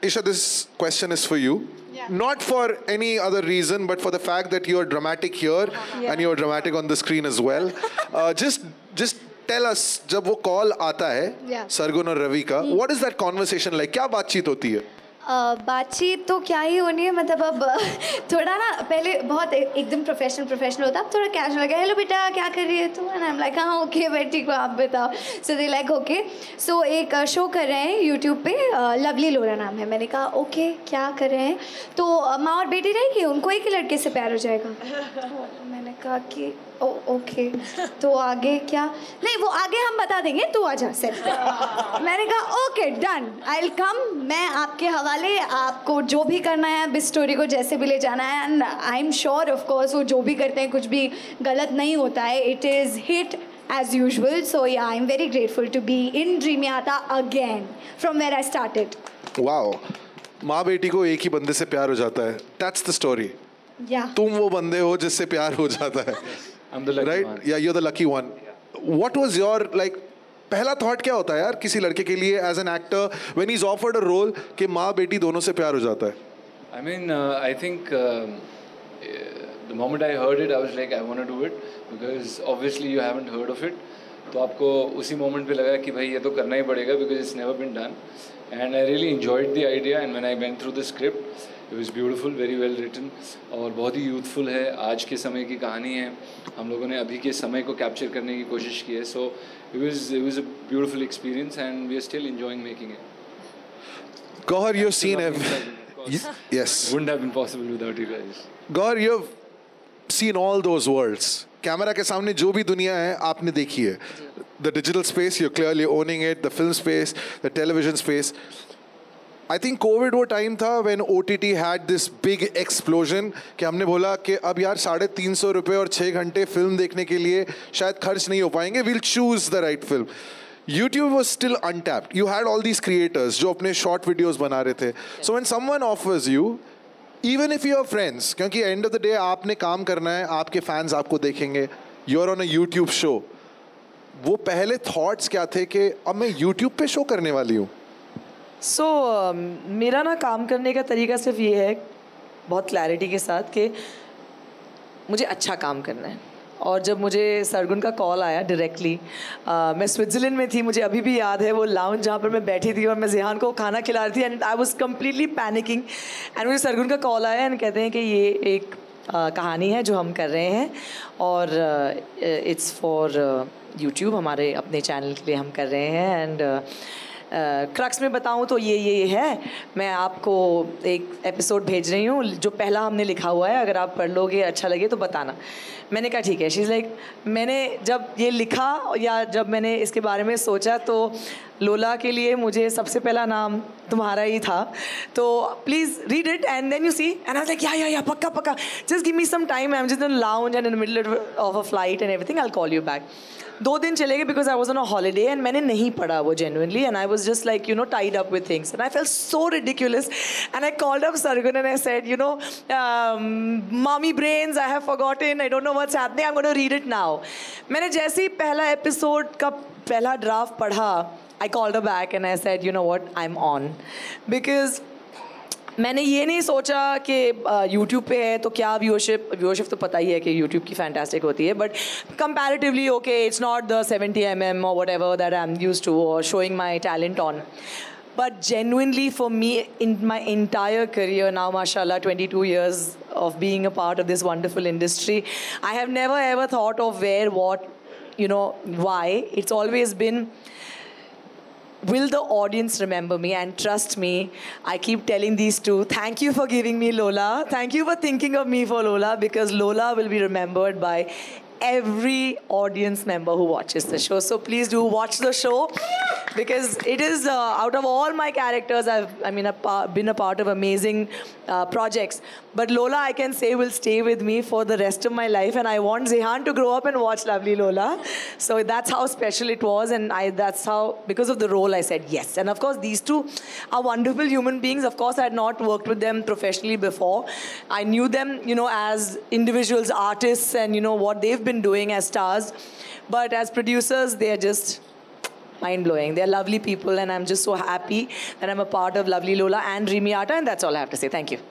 Isha, this question is for you. Yeah. Not for any other reason, but for the fact that you're dramatic here and you're dramatic on the screen as well. Just tell us, जब वो call आता है, Yeah. Sargun और रवि का, what is that conversation like? क्या बातचीत होती है? बातचीत तो क्या ही होनी है, मतलब अब थोड़ा ना पहले बहुत एकदम प्रोफेशनल होता, अब थोड़ा कैजुअल लगा, हेलो बेटा क्या कर रही है तू, एंड आई एम लाइक हाँ ओके बैठ ठीक हो आप बताओ. सो दे लाइक ओके. सो एक शो कर रहे हैं यूट्यूब पे, लवली लोरा नाम है. मैंने कहा ओके क्या कर रहे हैं, तो माँ और बेटी रहेगी, उनको एक ही लड़के से प्यार हो जाएगा. तो मैंने कहा कि ओके तो आगे क्या, नहीं वो आगे हम बता देंगे, तू आ जा सेट पे. मैंने कहा okay done, I will come, मैं आपके हवाले, आपको जो भी करना है अब इस स्टोरी को जैसे भी ले जाना है, and I am sure of course वो जो भी करते हैं कुछ भी गलत नहीं होता है. It is hit as usual, so yeah, I'm very grateful to be in Dreamyata again from where I started. Wow, माँ बेटी को एक ही बंदे से प्यार हो जाता है. That's the story. Yeah. तुम वो बंदे हो जिससे प्यार हो जाता है. I'm the lucky right? one. Yeah, you're the lucky one. What was your like? पहला थॉट क्या होता है यार किसी लड़के के लिए as an actor when he is offered a role कि माँ बेटी दोनों से प्यार हो जाता है? I mean, I think the moment I heard it, I was like, I want to do it because obviously you haven't heard of it. तो आपको उसी मोमेंट पे लगा कि भाई ये तो करना ही पड़ेगा because it's never been done. And I really enjoyed the idea, and when I went through the script, it was beautiful, very well written, और बहुत ही youthful है. आज के समय की कहानी है, हम लोगों ने अभी के समय को कैप्चर करने की कोशिश की है. So it was a beautiful experience, and we are still enjoying making it. Gauhar, you've seen yes. Wouldn't have been possible without you guys. Gauhar, you've seen all those worlds. Camera के सामने जो भी दुनिया है आपने देखी है. The digital space, you're clearly owning it. The film space, the television space. I think COVID वो टाइम था when OTT had this big explosion कि हमने बोला कि अब यार 350 रुपये और 6 घंटे फिल्म देखने के लिए शायद खर्च नहीं हो पाएंगे. We'll choose the right film. YouTube was still untapped. You had all these creators जो अपने short videos बना रहे थे. So when someone offers you, even if you're friends, क्योंकि end of the day आपने काम करना है, आपके fans आपको देखेंगे, you're on a YouTube show. वो पहले thoughts क्या थे कि अब मैं YouTube पे show करने वाली हूँ? So मेरा ना काम करने का तरीका सिर्फ ये है बहुत क्लैरिटी के साथ कि मुझे अच्छा काम करना है. और जब मुझे सरगुन का कॉल आया डायरेक्टली, मैं स्विट्ज़रलैंड में थी, मुझे अभी भी याद है वो लाउंज जहाँ पर मैं बैठी थी और मैं ज़िहान को खाना खिला रही थी, and I was completely panicking. And मुझे सरगुन का कॉल आया एंड कहते हैं कि ये एक कहानी है जो हम कर रहे हैं और इट्स फॉर यूट्यूब, हमारे अपने चैनल के लिए हम कर रहे हैं. एंड क्रक्स में बताऊं तो ये है, मैं आपको एक एपिसोड भेज रही हूँ जो पहला हमने लिखा हुआ है, अगर आप पढ़ लोगे अच्छा लगे तो बताना. मैंने कहा ठीक है. शी इज़ लाइक, मैंने जब ये लिखा या जब मैंने इसके बारे में सोचा तो लोला के लिए मुझे सबसे पहला नाम तुम्हारा ही था. तो please read it and then you see. And I was like yeah पक्का just give me some time, I am just in lounge and in the middle of a flight and everything, I will call you back. 2 दिन चले गए because I was on a holiday and मैंने नहीं पढ़ा वो genuinely, and I was just like you know tied up with things and I felt so ridiculous. And I called up Sargun and I said you know mommy brains, I have forgotten, I don't know what's happening, I am gonna read it now. मैंने जैसे ही पहला episode का पहला draft पढ़ा, I called a back and I said you know what, I am on. Because मैंने ये नहीं सोचा कि YouTube पे है तो क्या व्यूअरशिप तो पता ही है कि YouTube की फैंटास्टिक होती है, but comparatively okay it's not the 70 mm or whatever that I'm used to or showing my talent on. But genuinely for me in my entire career now, mashallah, 22 years of being a part of this wonderful industry, I have never ever thought of where, what, you know, why. It's always been, will the audience remember me? And trust me, I keep telling these two, thank you for giving me Lola. Thank you for thinking of me for Lola, because Lola will be remembered by every audience member who watches the show. So please do watch the show, because it is out of all my characters, I've been a part of amazing projects, but Lola I can say will stay with me for the rest of my life, and I want Zihan to grow up and watch Lovely Lola. So that's how special it was, and that's how, because of the role, I said yes. And of course these two are wonderful human beings. Of course I had not worked with them professionally before. I knew them, you know, as individuals, artists, and you know what they've been doing as stars, but as producers they are just mind blowing. They are lovely people, and I'm just so happy that I'm a part of Lovely Lola and Rimi Atta, and that's all I have to say. Thank you.